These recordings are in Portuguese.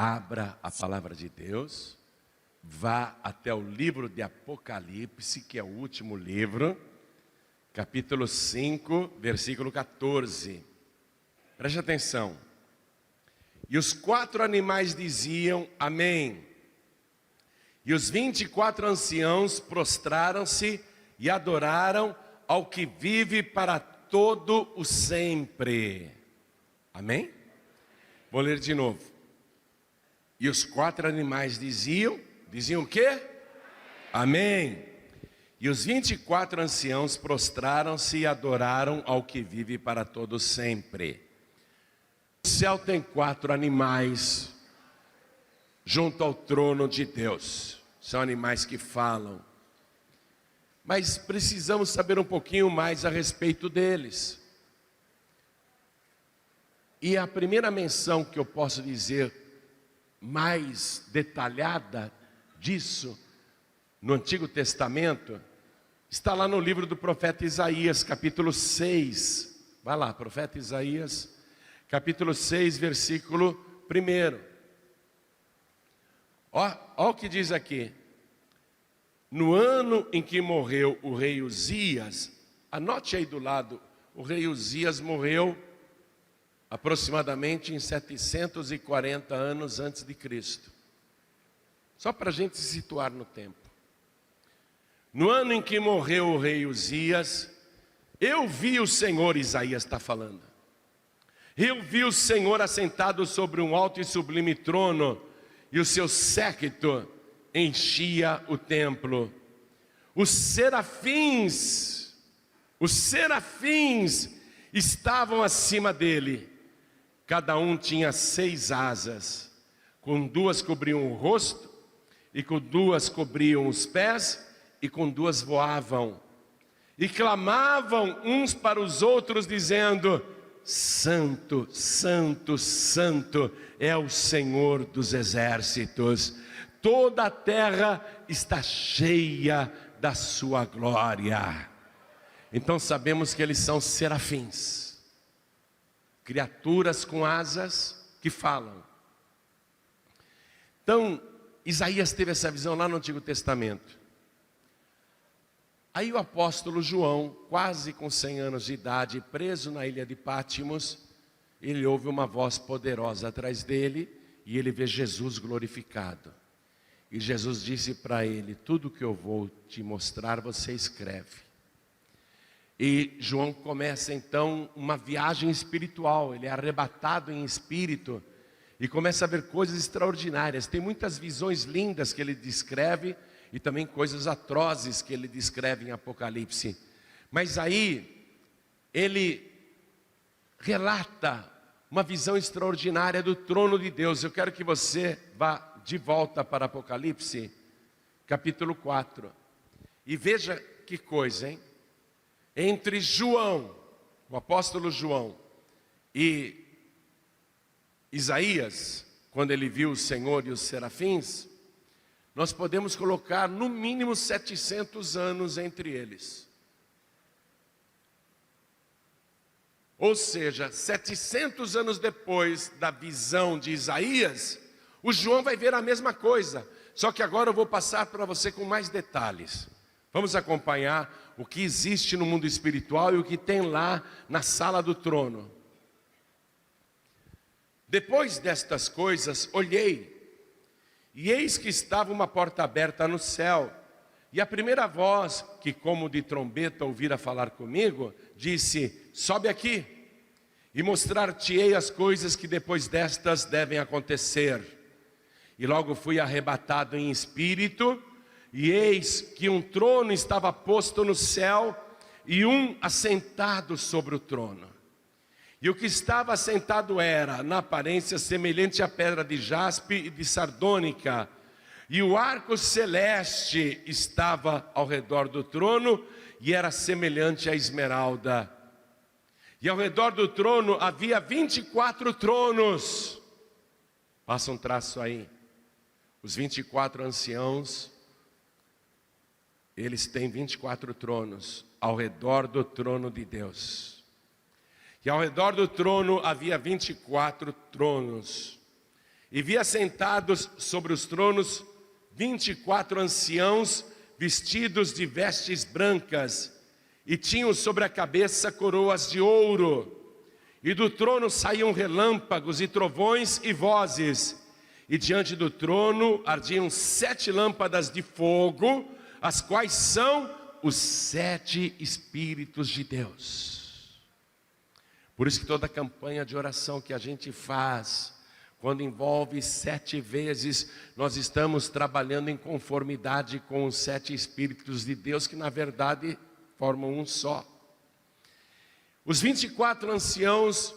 Abra a palavra de Deus, vá até o livro de Apocalipse, que é o último livro, capítulo 5, versículo 14. Preste atenção. E os 4 animais diziam amém. E os 24 anciãos prostraram-se e adoraram ao que vive para todo o sempre. Amém? Vou ler de novo. E os 4 animais diziam o quê? Amém. E os 24 anciãos prostraram-se e adoraram ao que vive para todo sempre. O céu tem 4 animais junto ao trono de Deus. São animais que falam. Mas precisamos saber um pouquinho mais a respeito deles. E a primeira menção que eu posso dizer mais detalhada disso no Antigo Testamento está lá no livro do profeta Isaías, capítulo 6. Vai lá, profeta Isaías, capítulo 6, versículo 1. Ó o que diz aqui. No ano em que morreu o rei Uzias, anote aí do lado, o rei Uzias morreu aproximadamente em 740 anos antes de Cristo. Só para a gente se situar no tempo. No ano em que morreu o rei Uzias, eu vi o Senhor, Isaías está falando. Eu vi o Senhor assentado sobre um alto e sublime trono, e o seu séquito enchia o templo. Os serafins estavam acima dele. Cada um tinha 6 asas, com 2 cobriam o rosto, e com 2 cobriam os pés, e com 2 voavam. E clamavam uns para os outros, dizendo: Santo, Santo, Santo é o Senhor dos exércitos. Toda a terra está cheia da sua glória. Então sabemos que eles são serafins. Criaturas com asas que falam. Então, Isaías teve essa visão lá no Antigo Testamento. Aí o apóstolo João, quase com 100 anos de idade, preso na ilha de Pátimos, ele ouve uma voz poderosa atrás dele e ele vê Jesus glorificado. E Jesus disse para ele: tudo que eu vou te mostrar, você escreve. E João começa então uma viagem espiritual, ele é arrebatado em espírito e começa a ver coisas extraordinárias. Tem muitas visões lindas que ele descreve e também coisas atrozes que ele descreve em Apocalipse. Mas aí ele relata uma visão extraordinária do trono de Deus. Eu quero que você vá de volta para Apocalipse, capítulo 4, e veja que coisa, hein? Entre João, o apóstolo João, e Isaías, quando ele viu o Senhor e os serafins, nós podemos colocar no mínimo 700 anos entre eles. Ou seja, 700 anos depois da visão de Isaías, o João vai ver a mesma coisa, só que agora eu vou passar para você com mais detalhes. Vamos acompanhar o que existe no mundo espiritual e o que tem lá na sala do trono. Depois destas coisas, olhei, e eis que estava uma porta aberta no céu, e a primeira voz, que como de trombeta ouvira falar comigo, disse: sobe aqui, e mostrar-te-ei as coisas que depois destas devem acontecer. E logo fui arrebatado em espírito, e eis que um trono estava posto no céu, e um assentado sobre o trono. E o que estava assentado era, na aparência, semelhante à pedra de jaspe e de sardônica. E o arco celeste estava ao redor do trono, e era semelhante à esmeralda. E ao redor do trono havia 24 tronos. Passa um traço aí. Os 24 anciãos, eles têm 24 tronos ao redor do trono de Deus. E ao redor do trono havia 24 tronos. E vi assentados sobre os tronos 24 anciãos vestidos de vestes brancas, e tinham sobre a cabeça coroas de ouro. E do trono saíam relâmpagos e trovões e vozes. E diante do trono ardiam 7 lâmpadas de fogo, as quais são os 7 Espíritos de Deus. Por isso que toda campanha de oração que a gente faz, quando envolve 7 vezes, nós estamos trabalhando em conformidade com os 7 Espíritos de Deus, que na verdade formam um só. Os 24 anciãos,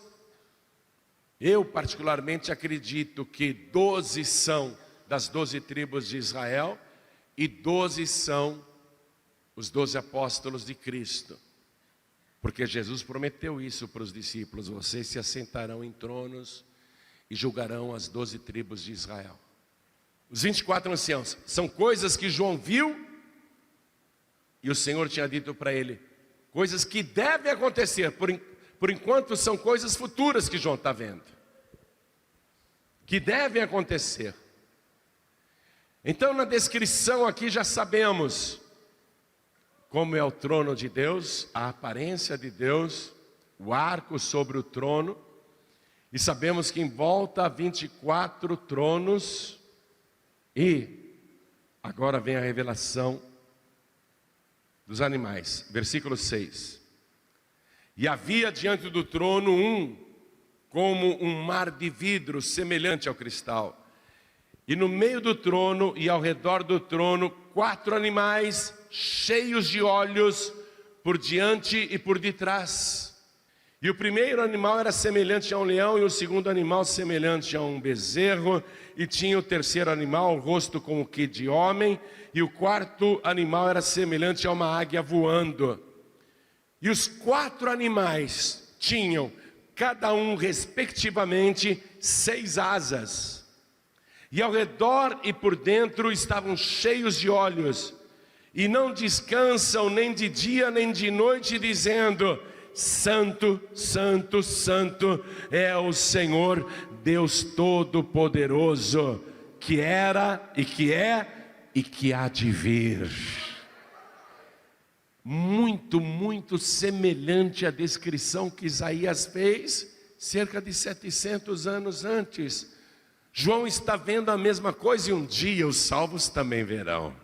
eu particularmente acredito que 12 são das 12 tribos de Israel e 12 são os 12 apóstolos de Cristo. Porque Jesus prometeu isso para os discípulos: vocês se assentarão em tronos e julgarão as 12 tribos de Israel. Os 24 anciãos são coisas que João viu, e o Senhor tinha dito para ele, coisas que devem acontecer, por enquanto são coisas futuras que João está vendo, que devem acontecer. Então na descrição aqui já sabemos como é o trono de Deus, a aparência de Deus, o arco sobre o trono, e sabemos que em volta há 24 tronos, e agora vem a revelação dos animais, versículo 6. E havia diante do trono como um mar de vidro semelhante ao cristal, e no meio do trono e ao redor do trono 4 animais cheios de olhos por diante e por detrás. E o primeiro animal era semelhante a um leão, e o segundo animal semelhante a um bezerro, e tinha o terceiro animal um rosto como que de homem, e o quarto animal era semelhante a uma águia voando. E os 4 animais tinham, cada um respectivamente, 6 asas, e ao redor e por dentro estavam cheios de olhos, e não descansam nem de dia nem de noite, dizendo: Santo, Santo, Santo é o Senhor Deus Todo-Poderoso, que era e que é e que há de vir. Muito, muito semelhante à descrição que Isaías fez cerca de 700 anos antes. João está vendo a mesma coisa, e um dia os salvos também verão.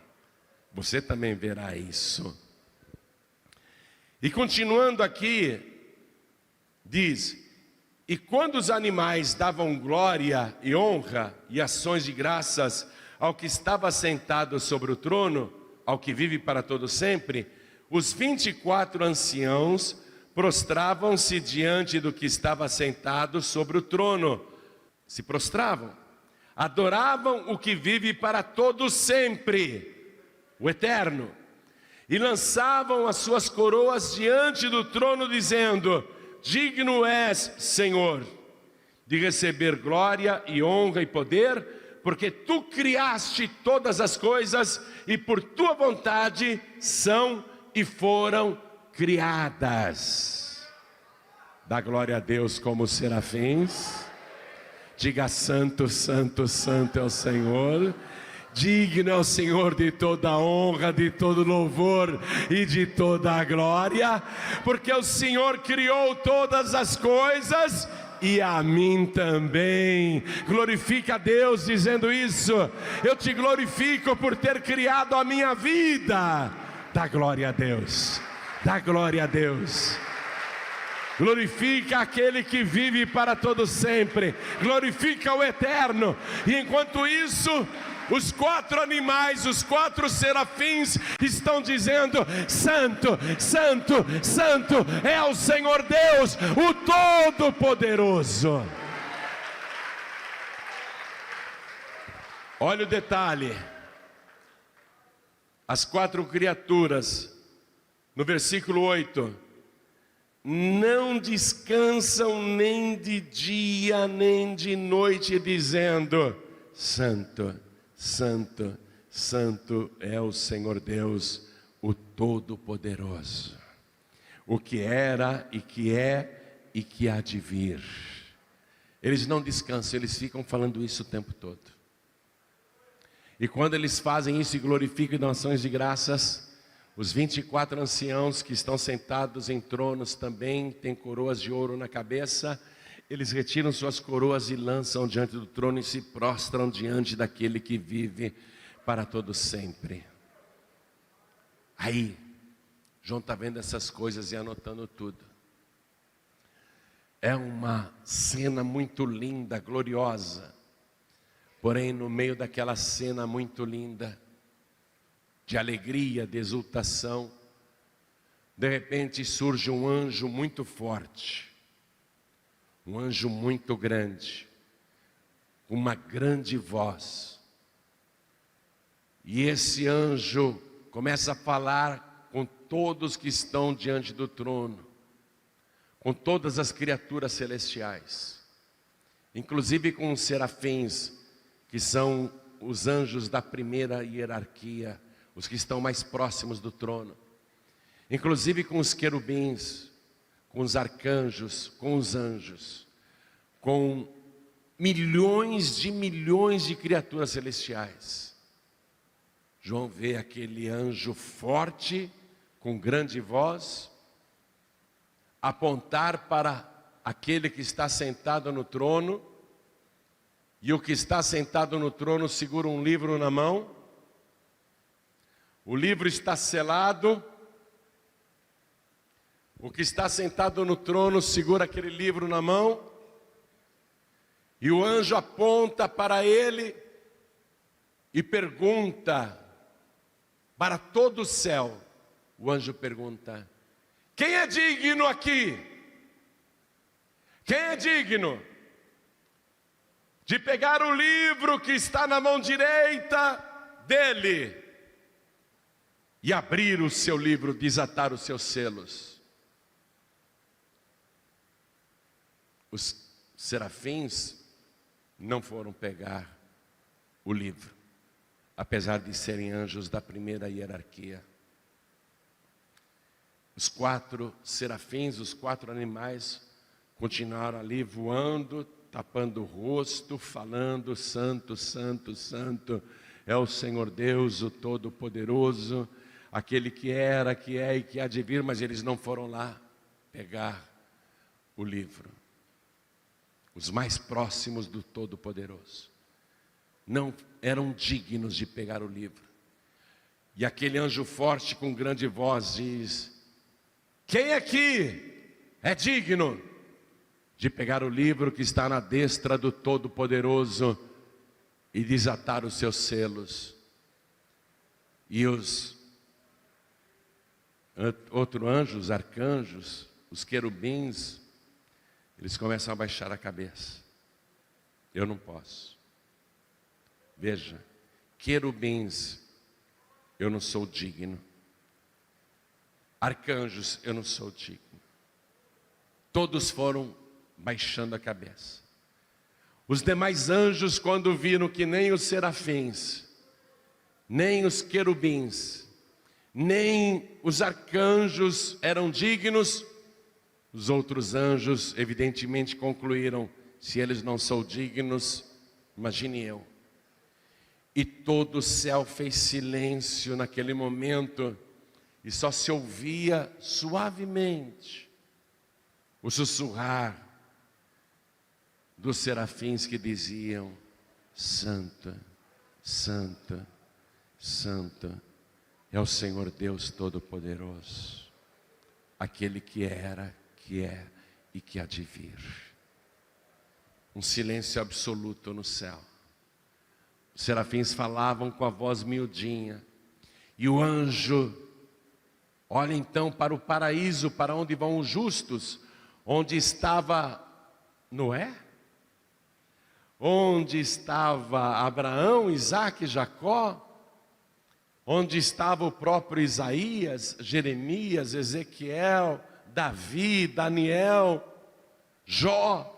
Você também verá isso. E continuando aqui, diz: e quando os animais davam glória e honra e ações de graças ao que estava sentado sobre o trono, ao que vive para todo sempre, os 24 anciãos prostravam-se diante do que estava sentado sobre o trono. Se prostravam, adoravam o que vive para todo sempre, o Eterno, e lançavam as suas coroas diante do trono, dizendo: digno és, Senhor, de receber glória e honra e poder, porque tu criaste todas as coisas, e por tua vontade são e foram criadas. Dá glória a Deus como os serafins. Diga: santo, santo, santo é o Senhor. Digno é o Senhor de toda a honra, de todo louvor e de toda a glória, porque o Senhor criou todas as coisas, e a mim também. Glorifica a Deus dizendo isso: eu te glorifico por ter criado a minha vida. Dá glória a Deus, dá glória a Deus. Glorifica aquele que vive para todo sempre, glorifica o Eterno. E enquanto isso, os 4 animais, os 4 serafins estão dizendo: Santo, Santo, Santo é o Senhor Deus, o Todo-Poderoso. Olha o detalhe: as 4 criaturas, no versículo 8, não descansam nem de dia nem de noite, dizendo: Santo, Santo, Santo é o Senhor Deus, o Todo-Poderoso, o que era e que é e que há de vir. Eles não descansam, eles ficam falando isso o tempo todo. E quando eles fazem isso e glorificam e dão ações de graças, os 24 anciãos que estão sentados em tronos também têm coroas de ouro na cabeça. Eles retiram suas coroas e lançam diante do trono e se prostram diante daquele que vive para todo sempre. Aí, João está vendo essas coisas e anotando tudo. É uma cena muito linda, gloriosa. Porém, no meio daquela cena muito linda, de alegria, de exultação, de repente surge um anjo muito forte, um anjo muito grande, com uma grande voz. E esse anjo começa a falar com todos que estão diante do trono, com todas as criaturas celestiais, inclusive com os serafins, que são os anjos da primeira hierarquia, os que estão mais próximos do trono, inclusive com os querubins, com os arcanjos, com os anjos, com milhões de criaturas celestiais. João vê aquele anjo forte, com grande voz, apontar para aquele que está sentado no trono, e o que está sentado no trono segura um livro na mão. O livro está selado. O que está sentado no trono segura aquele livro na mão. E o anjo aponta para ele e pergunta para todo o céu. O anjo pergunta: quem é digno aqui? Quem é digno de pegar o livro que está na mão direita dele e abrir o seu livro, desatar os seus selos? Os serafins não foram pegar o livro, apesar de serem anjos da primeira hierarquia. Os 4 serafins, os 4 animais, continuaram ali voando, tapando o rosto, falando: santo, santo, santo é o Senhor Deus, o Todo-Poderoso, aquele que era, que é e que há de vir. Mas eles não foram lá pegar o livro. Os mais próximos do Todo-Poderoso não eram dignos de pegar o livro. E aquele anjo forte com grande voz diz: quem aqui é digno de pegar o livro que está na destra do Todo-Poderoso e desatar os seus selos? E os outros anjos, os arcanjos, os querubins, eles começam a baixar a cabeça. Eu não posso. Veja, querubins, eu não sou digno. Arcanjos, eu não sou digno. Todos foram baixando a cabeça. Os demais anjos, quando viram que nem os serafins, nem os querubins, nem os arcanjos eram dignos, os outros anjos evidentemente concluíram: se eles não são dignos, imagine eu. E todo o céu fez silêncio naquele momento, e só se ouvia suavemente o sussurrar dos serafins que diziam: santo, santo, santo é o Senhor Deus Todo-Poderoso, aquele que era, que é e que há de vir. Um silêncio absoluto no céu. Os serafins falavam com a voz miudinha, e o anjo olha então para o paraíso, para onde vão os justos, onde estava Noé, onde estava Abraão, Isaque, Jacó, onde estava o próprio Isaías, Jeremias, Ezequiel, Davi, Daniel, Jó.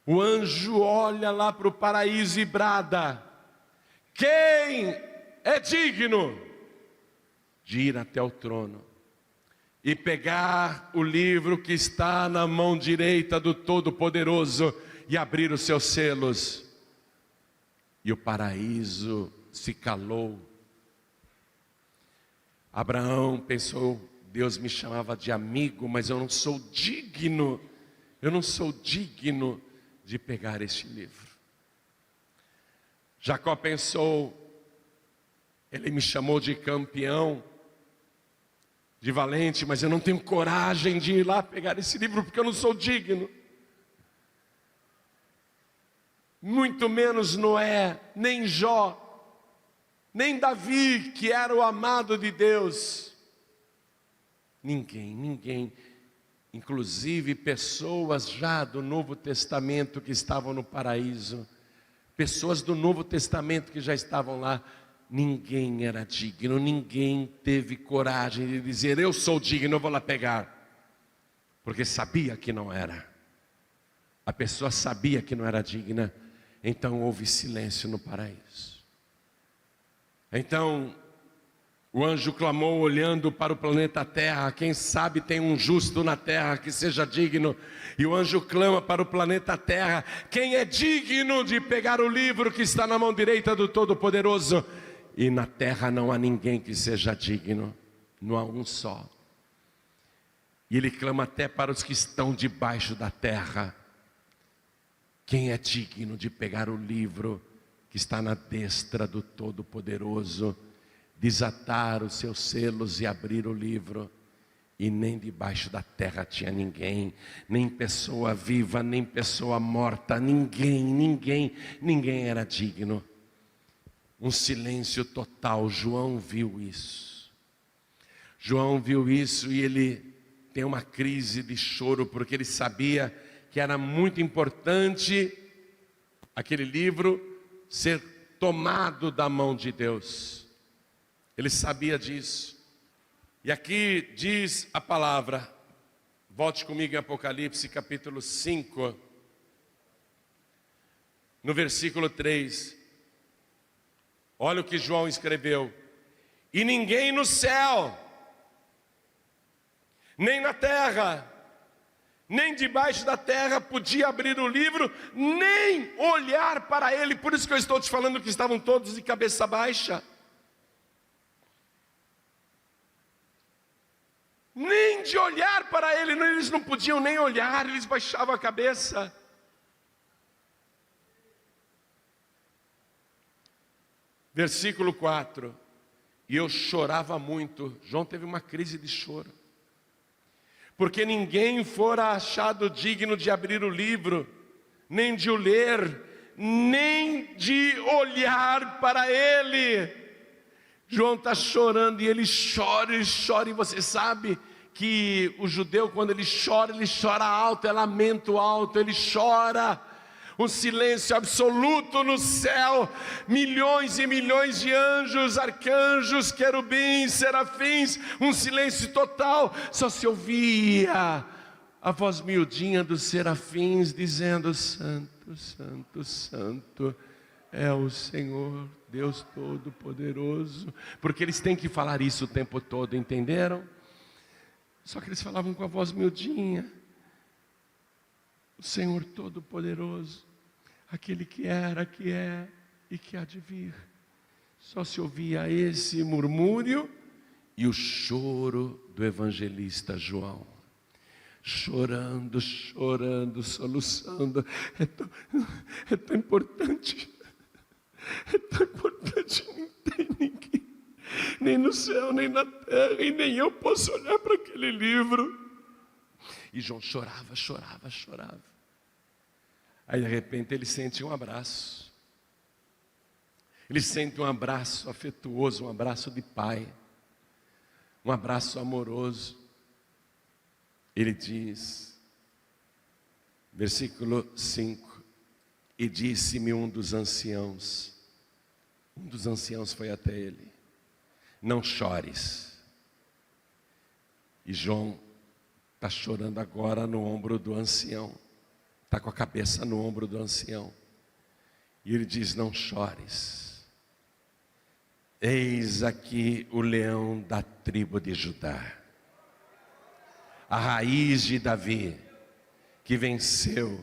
O anjo olha lá para o paraíso e brada: quem é digno de ir até o trono? e pegar o livro que está na mão direita do Todo-Poderoso e abrir os seus selos. E o paraíso se calou. Abraão pensou: Deus me chamava de amigo, mas eu não sou digno de pegar este livro. Jacó pensou: ele me chamou de campeão, de valente, mas eu não tenho coragem de ir lá pegar esse livro, porque eu não sou digno. Muito menos Noé, nem Jó, nem Davi, que era o amado de Deus. Ninguém, inclusive pessoas já do Novo Testamento que estavam no paraíso, pessoas do Novo Testamento que já estavam lá, ninguém era digno, ninguém teve coragem de dizer: eu sou digno, eu vou lá pegar, porque sabia que não era. A pessoa sabia que não era digna, então houve silêncio no paraíso. Então o anjo clamou olhando para o planeta Terra: quem sabe tem um justo na terra que seja digno. E o anjo clama para o planeta Terra: quem é digno de pegar o livro que está na mão direita do Todo-Poderoso? E na terra não há ninguém que seja digno, não há um só. E ele clama até para os que estão debaixo da terra: quem é digno de pegar o livro que está na destra do Todo-Poderoso, desatar os seus selos e abrir o livro? E nem debaixo da terra tinha ninguém, nem pessoa viva, nem pessoa morta, ninguém era digno. Um silêncio total. João viu isso. João viu isso e ele tem uma crise de choro, porque ele sabia que era muito importante aquele livro ser tomado da mão de Deus. Ele sabia disso. E aqui diz a palavra, volte comigo em Apocalipse capítulo 5, no versículo 3. Olha o que João escreveu: e ninguém no céu, nem na terra, nem debaixo da terra podia abrir o livro, nem olhar para ele. Por isso que eu estou te falando que estavam todos de cabeça baixa. Nem de olhar para ele, eles não podiam nem olhar, eles baixavam a cabeça. Versículo 4: e eu chorava muito. João teve uma crise de choro, porque ninguém fora achado digno de abrir o livro, nem de o ler, nem de olhar para ele. João está chorando e ele chora, e você sabe que o judeu, quando ele chora alto, é lamento alto, ele chora. Um silêncio absoluto no céu, milhões e milhões de anjos, arcanjos, querubins, serafins, um silêncio total. Só se ouvia a voz miudinha dos serafins dizendo: santo, santo, santo é o Senhor Deus Todo-Poderoso. Porque eles têm que falar isso o tempo todo, entenderam? Só que eles falavam com a voz miudinha: o Senhor Todo-Poderoso, aquele que era, que é e que há de vir. Só se ouvia esse murmúrio e o choro do evangelista João, chorando, soluçando. É tão importante, não tem ninguém, nem no céu, nem na terra, e nem eu posso olhar para aquele livro. E João chorava. Aí de repente ele sente um abraço. Ele sente um abraço afetuoso, um abraço de pai, um abraço amoroso. Ele diz, versículo 5: e disse-me um dos anciãos foi até ele: não chores. E João está chorando agora no ombro do ancião, está com a cabeça no ombro do ancião, e ele diz: não chores, eis aqui o leão da tribo de Judá. a raiz de Davi, que venceu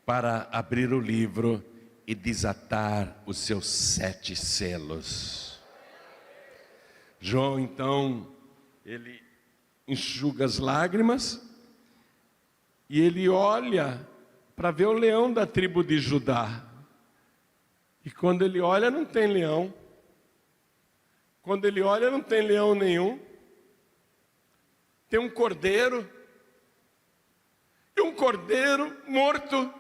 para abrir o livro e desatar os seus 7 selos. João, então, ele enxuga as lágrimas e ele olha para ver o leão da tribo de Judá. E quando ele olha, não tem leão. Quando ele olha, não tem leão nenhum. Tem um cordeiro. E um cordeiro morto,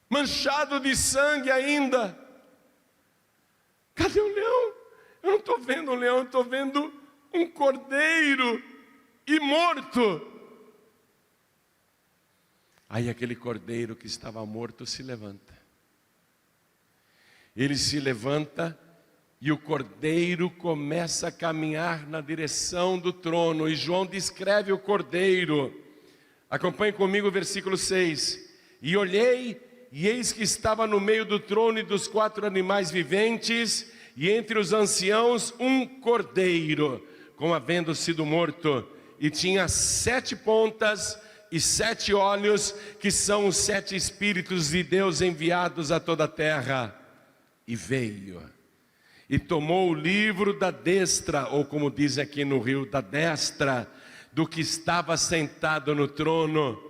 manchado de sangue ainda. Cadê o leão? Eu não estou vendo um leão, eu estou vendo um cordeiro e morto. Aí aquele cordeiro que estava morto se levanta. Ele se levanta e o cordeiro começa a caminhar na direção do trono. E João descreve o cordeiro. Acompanhe comigo o versículo 6. E olhei, e eis que estava no meio do trono e dos 4 animais viventes, e entre os anciãos um cordeiro, como havendo sido morto, e tinha 7 pontas e 7 olhos, que são os 7 Espíritos de Deus enviados a toda a terra. E veio, e tomou o livro da destra, ou como diz aqui no Rio, da destra, do que estava sentado no trono.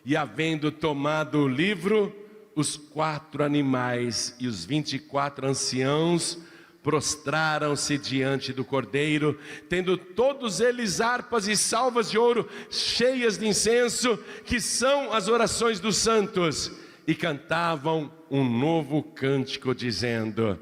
E havendo tomado o livro, os 4 animais e os 24 anciãos prostraram-se diante do cordeiro, tendo todos eles harpas e salvas de ouro cheias de incenso, que são as orações dos santos, e cantavam um novo cântico, dizendo: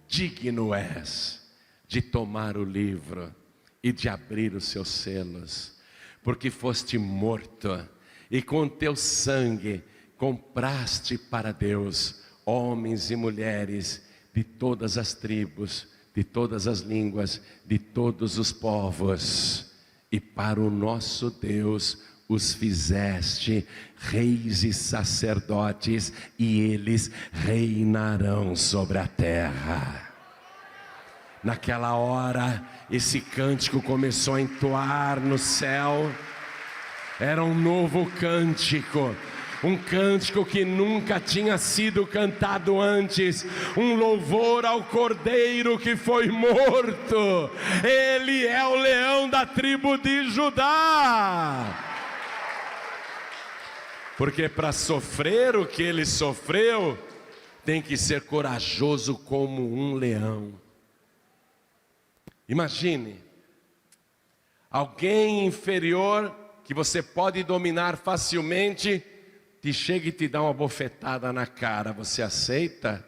digno és de tomar o livro e de abrir os seus selos, porque foste morto, e com teu sangue compraste para Deus homens e mulheres de todas as tribos, de todas as línguas, de todos os povos, e para o nosso Deus os fizeste reis e sacerdotes, e eles reinarão sobre a terra. Naquela hora, esse cântico começou a entoar no céu. Era um novo cântico, um cântico que nunca tinha sido cantado antes, um louvor ao Cordeiro que foi morto. Ele é o leão da tribo de Judá. Porque para sofrer o que ele sofreu, tem que ser corajoso como um leão. Imagine, alguém inferior que você pode dominar facilmente, te chega e te dá uma bofetada na cara, você aceita?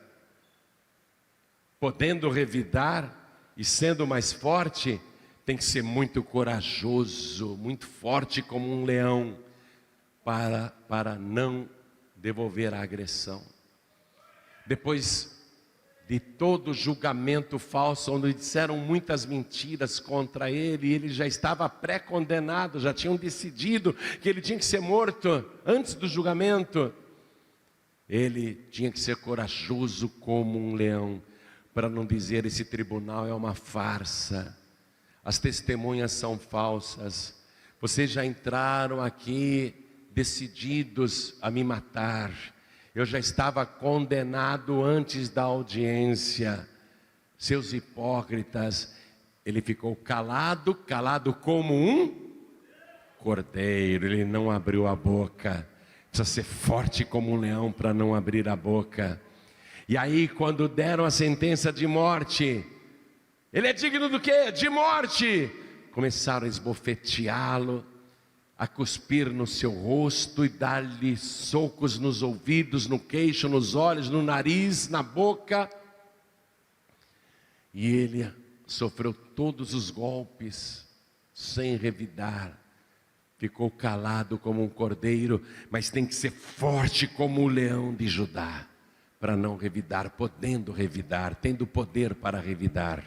Podendo revidar e sendo mais forte, tem que ser muito corajoso, muito forte como um leão, para não devolver a agressão. Depois de todo julgamento falso, onde disseram muitas mentiras contra ele, ele já estava pré-condenado, já tinham decidido que ele tinha que ser morto antes do julgamento. Ele tinha que ser corajoso como um leão, para não dizer: esse tribunal é uma farsa, as testemunhas são falsas, vocês já entraram aqui decididos a me matar, eu já estava condenado antes da audiência, seus hipócritas. Ele ficou calado como um cordeiro, ele não abriu a boca. Precisa ser forte como um leão para não abrir a boca. E aí, quando deram a sentença de morte, ele é digno do quê? De morte. Começaram a esbofeteá-lo, a cuspir no seu rosto e dar-lhe socos nos ouvidos, no queixo, nos olhos, no nariz, na boca. E ele sofreu todos os golpes sem revidar. Ficou calado como um cordeiro, mas tem que ser forte como o leão de Judá, para não revidar, podendo revidar, tendo poder para revidar.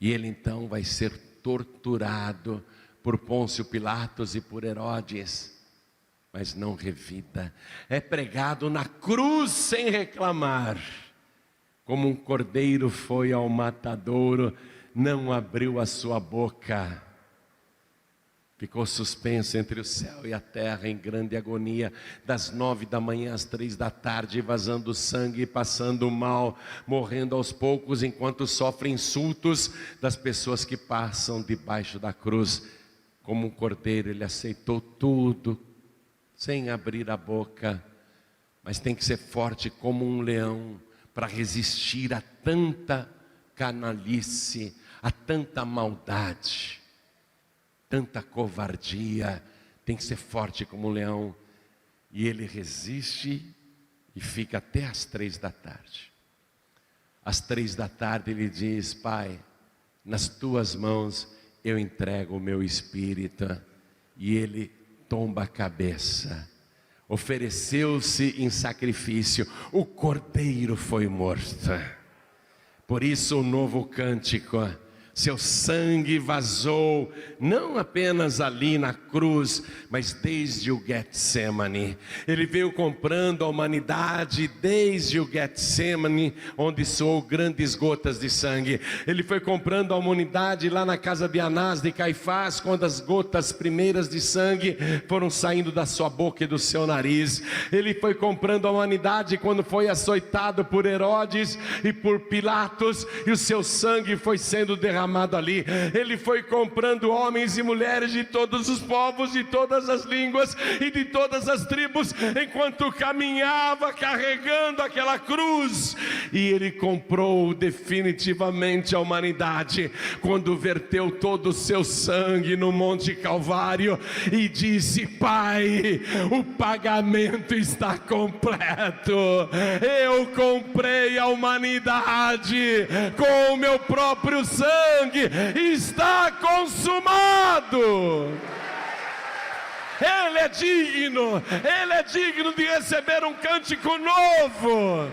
E ele então vai ser torturado por Pôncio Pilatos e por Herodes, mas não revida. É pregado na cruz sem reclamar. Como um cordeiro foi ao matadouro, não abriu a sua boca. ficou suspenso entre o céu e a terra em grande agonia, das 9 da manhã às 3 da tarde, vazando sangue, passando mal, morrendo aos poucos, enquanto sofre insultos das pessoas que passam debaixo da cruz. Como um cordeiro, ele aceitou tudo, sem abrir a boca, mas tem que ser forte como um leão, para resistir a tanta canalice, a tanta maldade, tanta covardia. Tem que ser forte como um leão. E ele resiste e fica até às 3 da tarde. Às 3 da tarde ele diz: Pai, nas tuas mãos eu entrego o meu espírito. E ele tomba a cabeça, ofereceu-se em sacrifício, o cordeiro foi morto. Por isso o novo cântico: seu sangue vazou, não apenas ali na cruz, mas desde o Getsemane. Ele veio comprando a humanidade desde o Getsemane, onde soou grandes gotas de sangue. Ele foi comprando a humanidade lá na casa de Anás, de Caifás, quando as gotas primeiras de sangue foram saindo da sua boca e do seu nariz. Ele foi comprando a humanidade quando foi açoitado por Herodes e por Pilatos, e o seu sangue foi sendo derramado ali. Ele foi comprando homens e mulheres de todos os povos, de todas as línguas e de todas as tribos, enquanto caminhava carregando aquela cruz. E ele comprou definitivamente a humanidade quando verteu todo o seu sangue no Monte Calvário e disse: Pai, o pagamento está completo. Eu comprei a humanidade com o meu próprio sangue. Está consumado. Ele é digno de receber um cântico novo.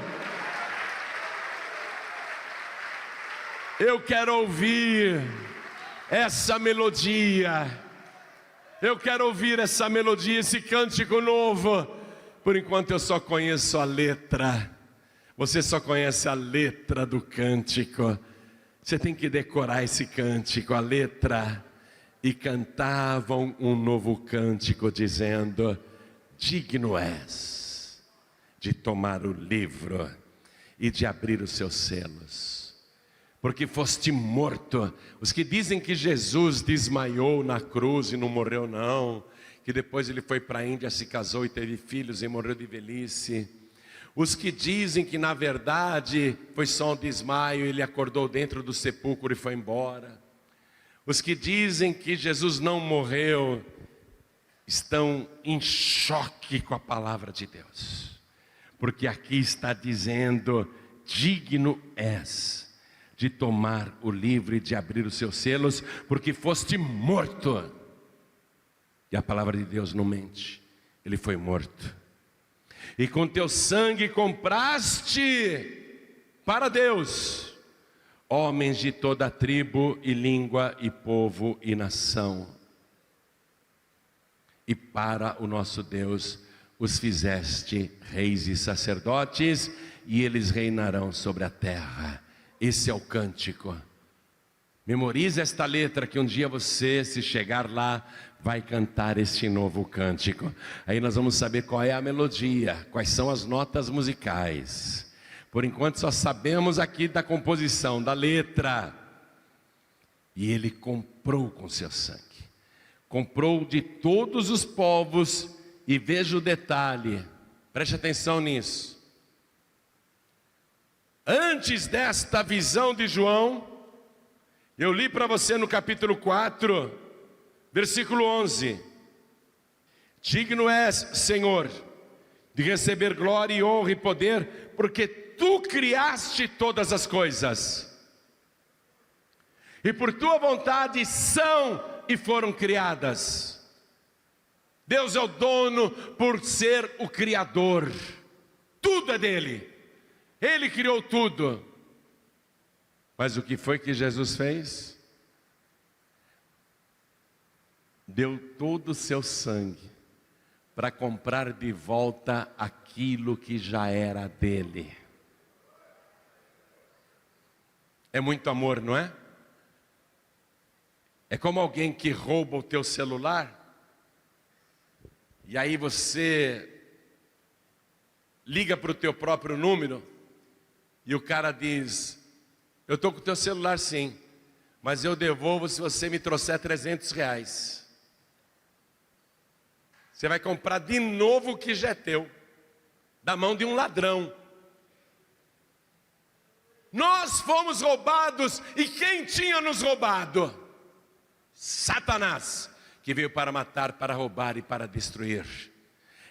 Eu quero ouvir essa melodia. Eu quero ouvir essa melodia, esse cântico novo. Por enquanto eu só conheço a letra. Você só conhece a letra do cântico. Você tem que decorar esse cântico, a letra. E cantavam um novo cântico dizendo: digno és de tomar o livro e de abrir os seus selos, porque foste morto. Os que dizem que Jesus desmaiou na cruz e não morreu não, que depois ele foi para a Índia, se casou e teve filhos e morreu de velhice. Os que dizem que na verdade foi só um desmaio, ele acordou dentro do sepulcro e foi embora. Os que dizem que Jesus não morreu estão em choque com a palavra de Deus, porque aqui está dizendo: digno és de tomar o livro e de abrir os seus selos, porque foste morto. E a palavra de Deus não mente, ele foi morto. E com teu sangue compraste para Deus homens de toda tribo e língua e povo e nação. E para o nosso Deus os fizeste reis e sacerdotes, e eles reinarão sobre a terra. Esse é o cântico. Memorize esta letra, que um dia você, se chegar lá, vai cantar este novo cântico. Aí nós vamos saber qual é a melodia, quais são as notas musicais. Por enquanto só sabemos aqui da composição, da letra. E ele comprou com seu sangue. Comprou de todos os povos. E veja o detalhe, preste atenção nisso. Antes desta visão de João, eu li para você no capítulo 4, versículo 11. Digno és, Senhor, de receber glória e honra e poder, porque tu criaste todas as coisas, e por tua vontade são e foram criadas. Deus é o dono por ser o Criador. Tudo é dele. Ele criou tudo. Mas o que foi que Jesus fez? Deu todo o seu sangue para comprar de volta aquilo que já era dele. É muito amor, não é? É como alguém que rouba o teu celular, e aí você liga para o teu próprio número, e o cara diz: eu estou com o teu celular sim, mas eu devolvo se você me trouxer R$300. Você vai comprar de novo o que já é teu, da mão de um ladrão. Nós fomos roubados, e quem tinha nos roubado? Satanás, que veio para matar, para roubar e para destruir.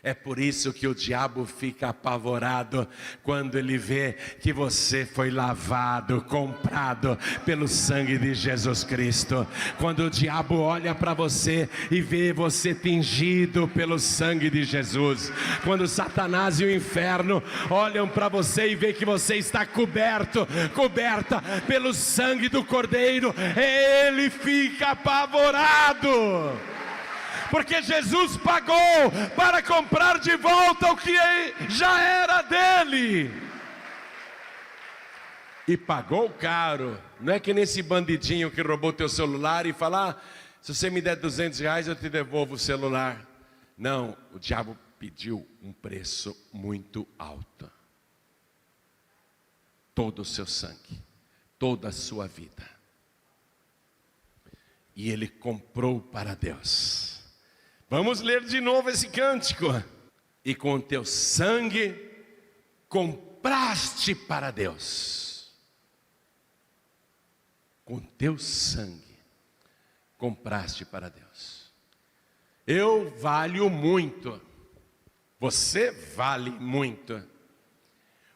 É por isso que o diabo fica apavorado quando ele vê que você foi lavado, comprado pelo sangue de Jesus Cristo. Quando o diabo olha para você e vê você tingido pelo sangue de Jesus. Quando Satanás e o inferno olham para você e vê que você está coberta pelo sangue do Cordeiro, ele fica apavorado. Porque Jesus pagou para comprar de volta o que já era dele. E pagou caro. Não é que nesse bandidinho que roubou teu celular e fala: se você me der R$200 eu te devolvo o celular. Não, o diabo pediu um preço muito alto. Todo o seu sangue, toda a sua vida. E ele comprou para Deus. Vamos ler de novo esse cântico. E com teu sangue compraste para Deus. Com teu sangue compraste para Deus. Eu valho muito. Você vale muito.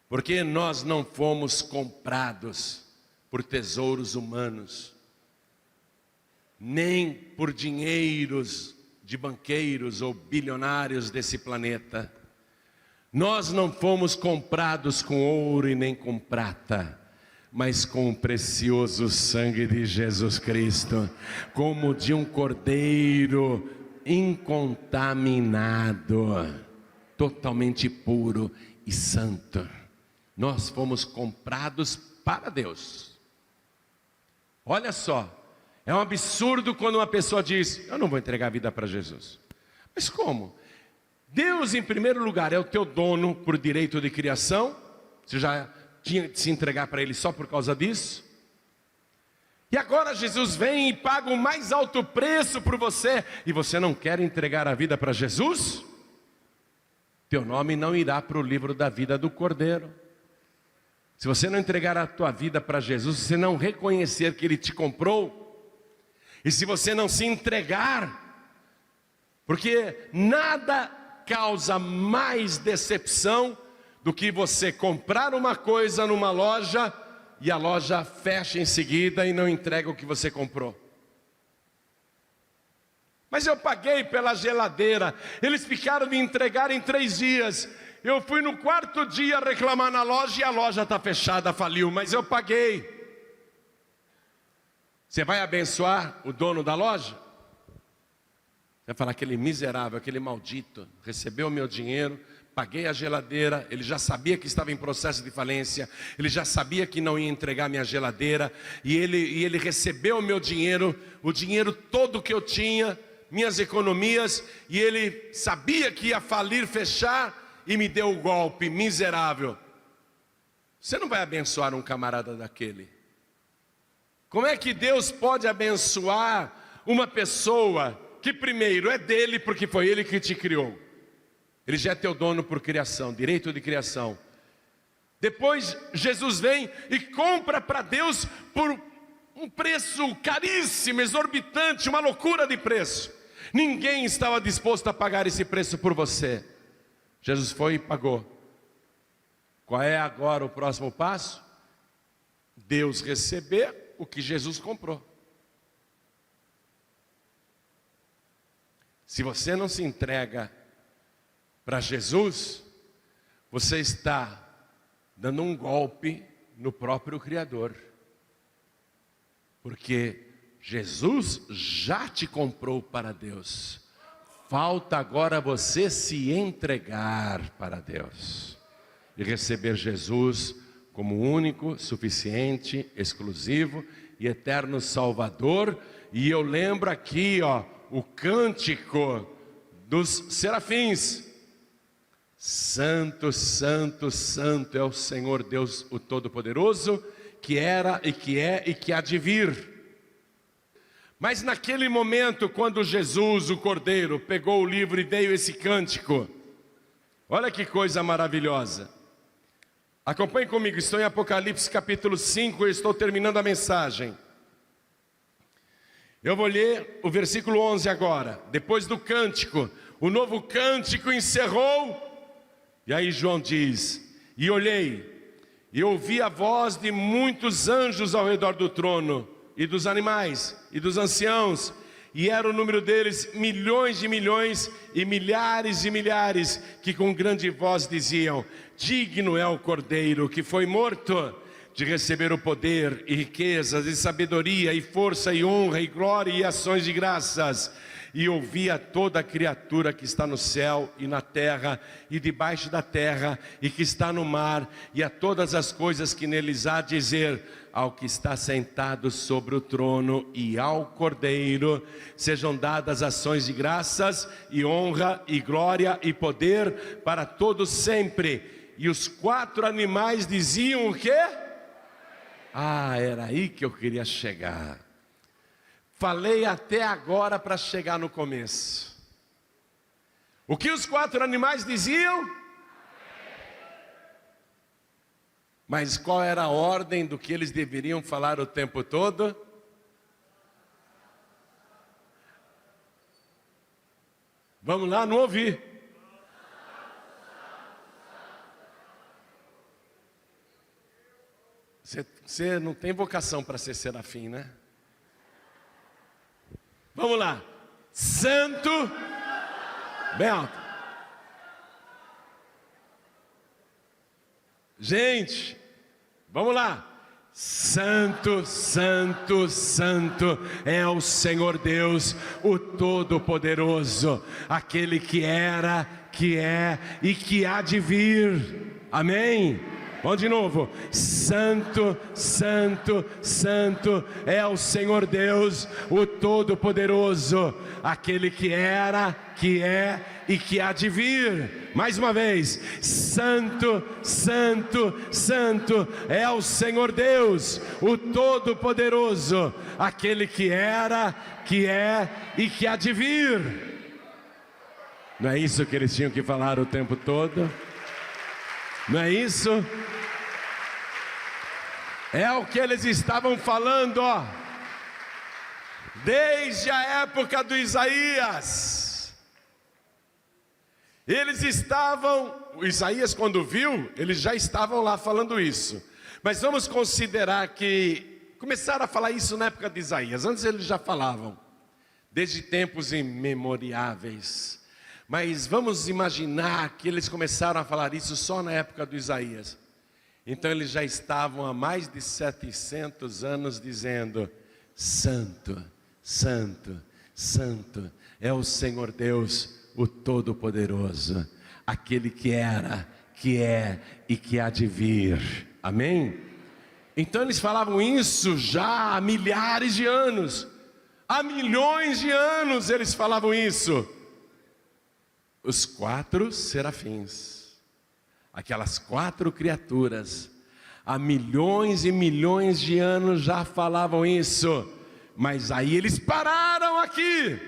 Porque nós não fomos comprados por tesouros humanos, nem por dinheiros de banqueiros ou bilionários desse planeta. Nós não fomos comprados com ouro e nem com prata, mas com o precioso sangue de Jesus Cristo, como de um cordeiro incontaminado, totalmente puro e santo. Nós fomos comprados para Deus. Olha só. É um absurdo quando uma pessoa diz: eu não vou entregar a vida para Jesus. Mas como? Deus, em primeiro lugar, é o teu dono por direito de criação. Você já tinha que se entregar para Ele só por causa disso. E agora Jesus vem e paga o mais alto preço por você, e você não quer entregar a vida para Jesus? Teu nome não irá para o livro da vida do Cordeiro. Se você não entregar a tua vida para Jesus, se você não reconhecer que Ele te comprou, e se você não se entregar, porque nada causa mais decepção do que você comprar uma coisa numa loja e a loja fecha em seguida e não entrega o que você comprou. Mas eu paguei pela geladeira, eles ficaram de entregar em 3 dias. Eu fui no 4º dia reclamar na loja e a loja está fechada, faliu, mas eu paguei. Você vai abençoar o dono da loja? Você vai falar: aquele miserável, aquele maldito, recebeu o meu dinheiro, paguei a geladeira, ele já sabia que estava em processo de falência, ele já sabia que não ia entregar minha geladeira, e ele recebeu o meu dinheiro, o dinheiro todo que eu tinha, minhas economias, e ele sabia que ia falir, fechar, e me deu o golpe, miserável. Você não vai abençoar um camarada daquele. Como é que Deus pode abençoar uma pessoa que primeiro é dele, porque foi ele que te criou? Ele já é teu dono por criação, direito de criação. Depois Jesus vem e compra para Deus por um preço caríssimo, exorbitante, uma loucura de preço. Ninguém estava disposto a pagar esse preço por você. Jesus foi e pagou. Qual é agora o próximo passo? Deus receber o que Jesus comprou. Se você não se entrega para Jesus, você está dando um golpe no próprio Criador. Porque Jesus já te comprou para Deus. Falta agora você se entregar para Deus e receber Jesus como único, suficiente, exclusivo e eterno Salvador e eu lembro aqui, o cântico dos serafins. Santo, santo, santo é o Senhor Deus, o Todo-Poderoso, que era e que é e que há de vir. Mas naquele momento, quando Jesus, o Cordeiro, pegou o livro e veio esse cântico, olha que coisa maravilhosa. Acompanhe comigo, estou em Apocalipse capítulo 5, eu estou terminando a mensagem. Eu vou ler o versículo 11 agora. Depois do cântico, o novo cântico encerrou. E aí João diz: e olhei, e ouvi a voz de muitos anjos ao redor do trono, e dos animais, e dos anciãos, e era o número deles milhões de milhões, e milhares de milhares, que com grande voz diziam: digno é o Cordeiro que foi morto, de receber o poder, e riquezas, e sabedoria, e força, e honra, e glória, e ações de graças. E ouvia toda a criatura que está no céu e na terra e debaixo da terra e que está no mar, e a todas as coisas que neles há, dizer: ao que está sentado sobre o trono e ao Cordeiro sejam dadas ações de graças e honra e glória e poder para todos sempre. E os 4 animais diziam o quê? Era aí que eu queria chegar. Falei até agora para chegar no começo. O que os 4 animais diziam? Mas qual era a ordem do que eles deveriam falar o tempo todo? Vamos lá, não ouvi. Você não tem vocação para ser serafim, né? Vamos lá. Santo. Bem alto. Gente, vamos lá. Santo, santo, santo é o Senhor Deus, o Todo-Poderoso, aquele que era, que é e que há de vir. Amém? Vamos de novo. Santo, santo, santo é o Senhor Deus, o Todo-Poderoso, aquele que era, que é e que há de vir. Mais uma vez. Santo, santo, santo é o Senhor Deus, o Todo-Poderoso, aquele que era, que é e que há de vir. Não é isso que eles tinham que falar o tempo todo? Não é isso? É o que eles estavam falando, desde a época do Isaías. Eles estavam, o Isaías quando viu, eles já estavam lá falando isso. Mas vamos considerar que começaram a falar isso na época de Isaías. Antes eles já falavam, desde tempos imemoriáveis. Mas vamos imaginar que eles começaram a falar isso só na época do Isaías. Então eles já estavam há mais de 700 anos dizendo: santo, santo, santo é o Senhor Deus, o Todo-Poderoso, aquele que era, que é e que há de vir. Amém? Então eles falavam isso já há milhares de anos, há milhões de anos eles falavam isso. Os 4 serafins, aquelas 4 criaturas, há milhões e milhões de anos já falavam isso. Mas aí eles pararam aqui.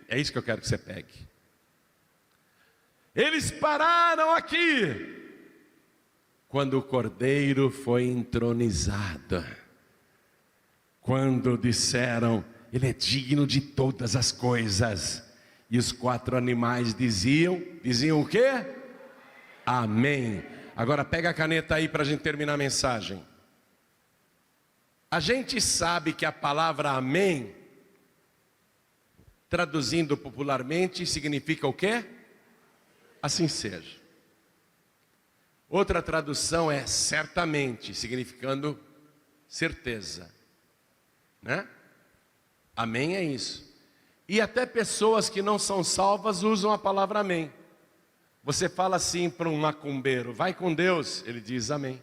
É isso que eu quero que você pegue. Eles pararam aqui quando o Cordeiro foi entronizado. Quando disseram: ele é digno de todas as coisas. E os 4 animais diziam o quê? Amém. Agora pega a caneta aí para a gente terminar a mensagem. A gente sabe que a palavra amém, traduzindo popularmente, significa o quê? Assim seja. Outra tradução é certamente, significando certeza, né? Amém é isso. E até pessoas que não são salvas usam a palavra amém. Você fala assim para um macumbeiro: vai com Deus, ele diz amém.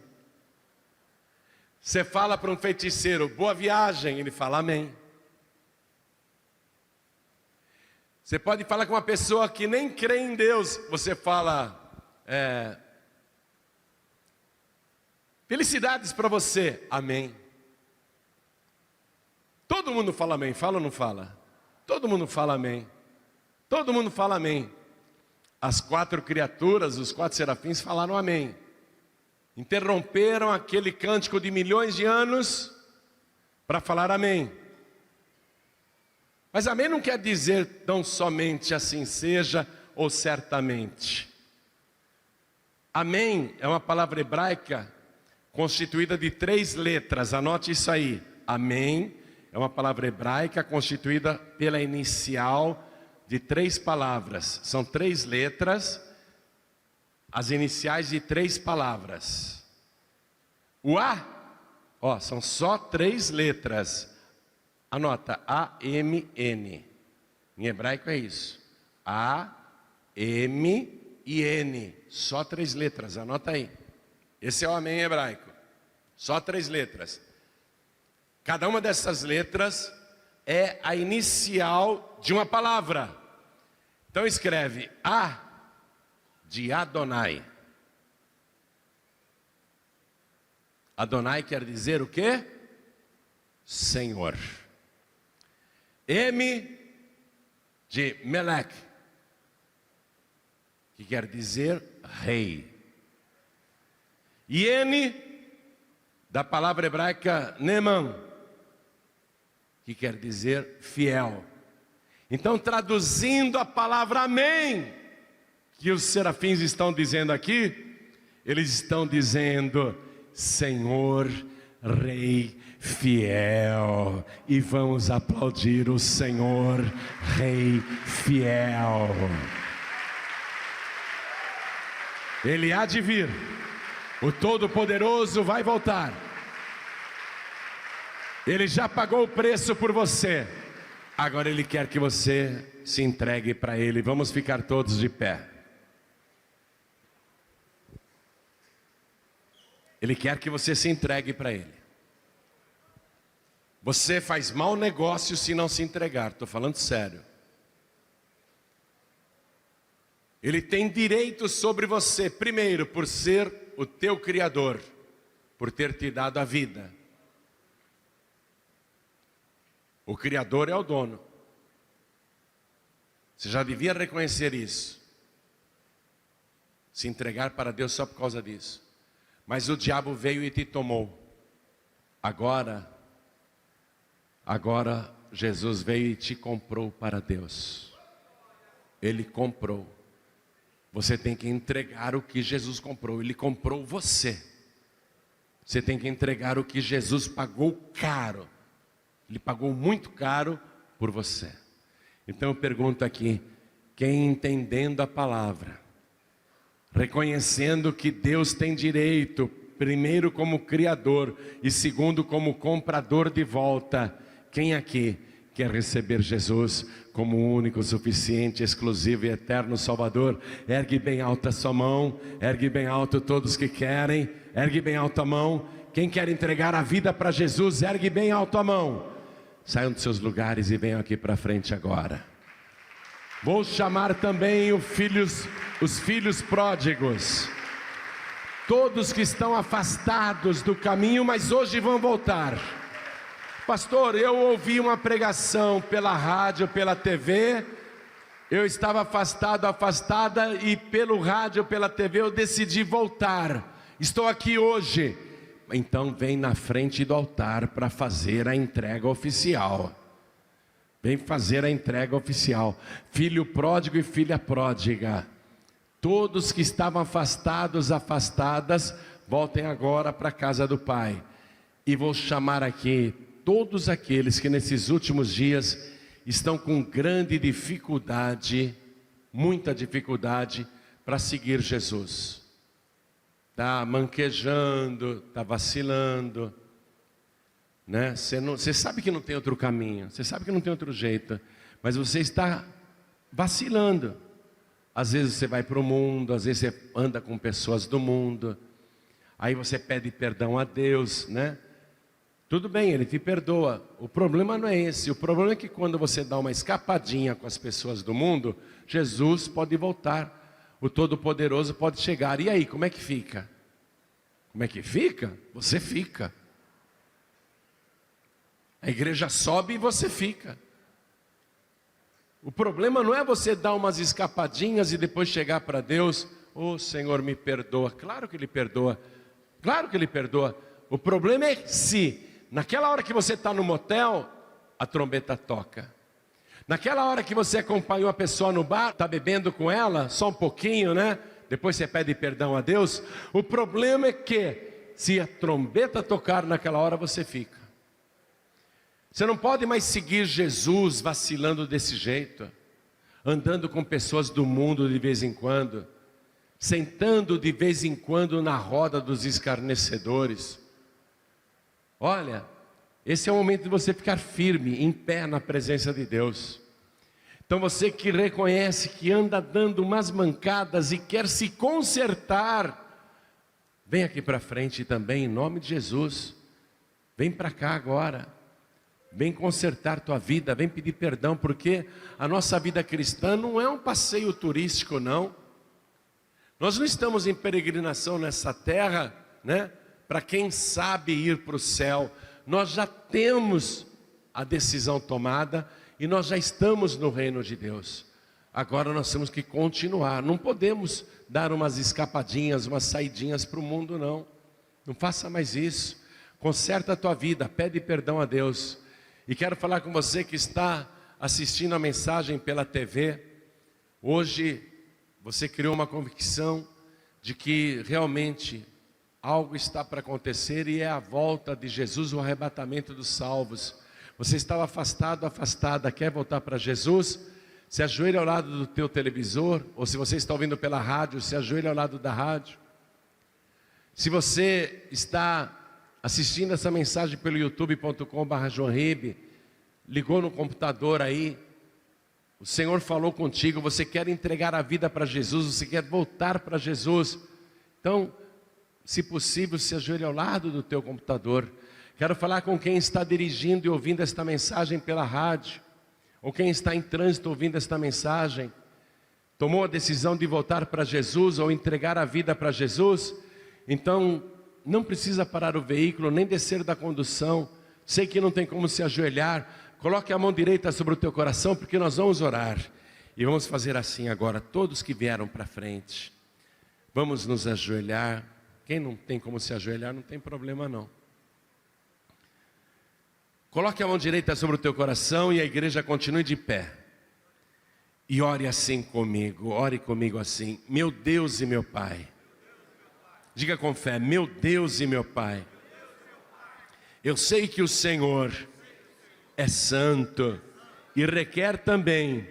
Você fala para um feiticeiro: boa viagem, ele fala amém. Você pode falar com uma pessoa que nem crê em Deus. Você fala, felicidades para você, amém. Todo mundo fala amém, fala ou não fala? Todo mundo fala amém. Todo mundo fala amém. As 4 criaturas, os 4 serafins falaram amém. Interromperam aquele cântico de milhões de anos para falar amém. Mas amém não quer dizer tão somente assim seja ou certamente. Amém é uma palavra hebraica constituída de 3 letras, anote isso aí. Amém é uma palavra hebraica constituída pela inicial de 3 palavras. São 3 letras, as iniciais de 3 palavras. O A, são só 3 letras. Anota, A-M-N. Em hebraico é isso. A-M-I-N. Só 3 letras, anota aí. Esse é o amém hebraico. Só 3 letras. Cada uma dessas letras é a inicial de uma palavra. Então escreve A de Adonai. Adonai quer dizer o quê? Senhor. M de Melech, que quer dizer rei. E N da palavra hebraica Neman, que quer dizer fiel. Então, traduzindo a palavra amém, que os serafins estão dizendo aqui, eles estão dizendo Senhor, Rei fiel, e vamos aplaudir o Senhor, Rei fiel. Ele há de vir, o Todo-Poderoso vai voltar. Ele já pagou o preço por você. Agora Ele quer que você se entregue para Ele. Vamos ficar todos de pé. Ele quer que você se entregue para Ele. Você faz mau negócio se não se entregar. Estou falando sério. Ele tem direito sobre você. Primeiro, por ser o teu Criador. Por ter te dado a vida. O Criador é o dono. Você já devia reconhecer isso. Se entregar para Deus só por causa disso. Mas o diabo veio e te tomou. Agora Jesus veio e te comprou para Deus. Ele comprou. Você tem que entregar o que Jesus comprou. Ele comprou você. Você tem que entregar o que Jesus pagou caro. Ele pagou muito caro por você. Então eu pergunto aqui, quem entendendo a palavra, reconhecendo que Deus tem direito, primeiro como Criador e segundo como comprador de volta, quem aqui quer receber Jesus como o único, suficiente, exclusivo e eterno Salvador? Ergue bem alta a sua mão, ergue bem alto todos que querem, ergue bem alta a mão. Quem quer entregar a vida para Jesus, ergue bem alto a mão. Saiam dos seus lugares e venham aqui para frente agora. Vou chamar também os filhos pródigos. Todos que estão afastados do caminho, mas hoje vão voltar. Pastor, eu ouvi uma pregação pela rádio, pela TV. Eu estava afastada, e pelo rádio, pela TV, eu decidi voltar. Estou aqui hoje. Então vem na frente do altar para fazer a entrega oficial. Vem fazer a entrega oficial. Filho pródigo e filha pródiga. Todos que estavam afastadas, voltem agora para a casa do Pai. E vou chamar aqui todos aqueles que nesses últimos dias estão com grande dificuldade, muita dificuldade para seguir Jesus. Está manquejando, está vacilando, né? Você sabe que não tem outro caminho, você sabe que não tem outro jeito, mas você está vacilando. Às vezes você vai para o mundo, às vezes você anda com pessoas do mundo, aí você pede perdão a Deus, né? Tudo bem, Ele te perdoa. O problema não é esse. O problema é que quando você dá uma escapadinha com as pessoas do mundo, Jesus pode voltar. O Todo-Poderoso pode chegar. E aí, como é que fica? Como é que fica? Você fica. A igreja sobe e você fica. O problema não é você dar umas escapadinhas e depois chegar para Deus: "Oh, Senhor, me perdoa". Claro que Ele perdoa. Claro que Ele perdoa. O problema é se naquela hora que você está no motel, a trombeta toca. Naquela hora que você acompanhou a pessoa no bar, está bebendo com ela, só um pouquinho, né? Depois você pede perdão a Deus. O problema é que se a trombeta tocar naquela hora, você fica. Você não pode mais seguir Jesus vacilando desse jeito, andando com pessoas do mundo de vez em quando, sentando de vez em quando na roda dos escarnecedores. Olha, esse é o momento de você ficar firme, em pé na presença de Deus. Então você que reconhece que anda dando umas mancadas e quer se consertar, vem aqui para frente também, em nome de Jesus. Vem para cá agora. Vem consertar tua vida, vem pedir perdão, porque a nossa vida cristã não é um passeio turístico, não. Nós não estamos em peregrinação nessa terra, né? Para quem sabe ir para o céu. Nós já temos a decisão tomada e nós já estamos no reino de Deus. Agora nós temos que continuar. Não podemos dar umas escapadinhas, umas saidinhas para o mundo, não. Não faça mais isso. Conserta a tua vida, pede perdão a Deus. E quero falar com você que está assistindo a mensagem pela TV. Hoje você criou uma convicção de que realmente algo está para acontecer e é a volta de Jesus, o arrebatamento dos salvos. Você estava afastado, afastada, quer voltar para Jesus? Se ajoelha ao lado do teu televisor, ou se você está ouvindo pela rádio, se ajoelha ao lado da rádio. Se você está assistindo essa mensagem pelo youtube.com/joanribe, ligou no computador aí, o Senhor falou contigo, você quer entregar a vida para Jesus, você quer voltar para Jesus, então, se possível, se ajoelhe ao lado do teu computador. Quero falar com quem está dirigindo e ouvindo esta mensagem pela rádio, ou quem está em trânsito ouvindo esta mensagem, tomou a decisão de voltar para Jesus, ou entregar a vida para Jesus, então, não precisa parar o veículo, nem descer da condução. Sei que não tem como se ajoelhar. Coloque a mão direita sobre o teu coração, porque nós vamos orar. E vamos fazer assim agora, todos que vieram para frente. Vamos nos ajoelhar. Quem não tem como se ajoelhar, não tem problema não. Coloque a mão direita sobre o teu coração e a igreja continue de pé. E ore assim comigo, ore comigo assim. Meu Deus e meu Pai. Diga com fé, meu Deus e meu Pai, eu sei que o Senhor é santo e requer também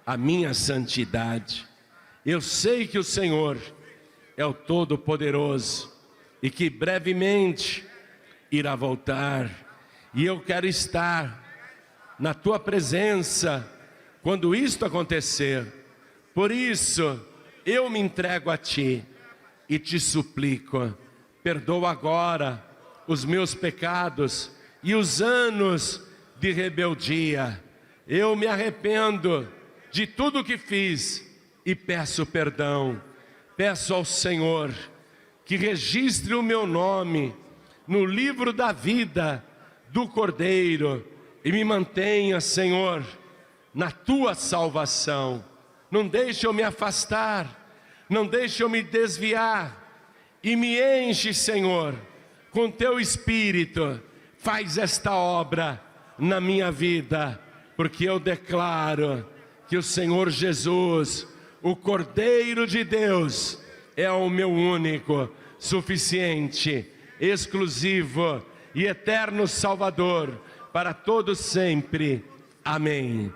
a minha santidade. Eu sei que o Senhor é o Todo-Poderoso e que brevemente irá voltar. E eu quero estar na Tua presença quando isto acontecer. Por isso, eu me entrego a Ti. E te suplico, perdoa agora os meus pecados e os anos de rebeldia. Eu me arrependo de tudo que fiz e peço perdão. Peço ao Senhor que registre o meu nome no livro da vida do Cordeiro e me mantenha, Senhor, na Tua salvação. Não deixe eu me afastar. Não deixe eu me desviar, e me enche, Senhor, com Teu Espírito. Faz esta obra na minha vida, porque eu declaro que o Senhor Jesus, o Cordeiro de Deus, é o meu único, suficiente, exclusivo e eterno Salvador, para todos sempre. Amém.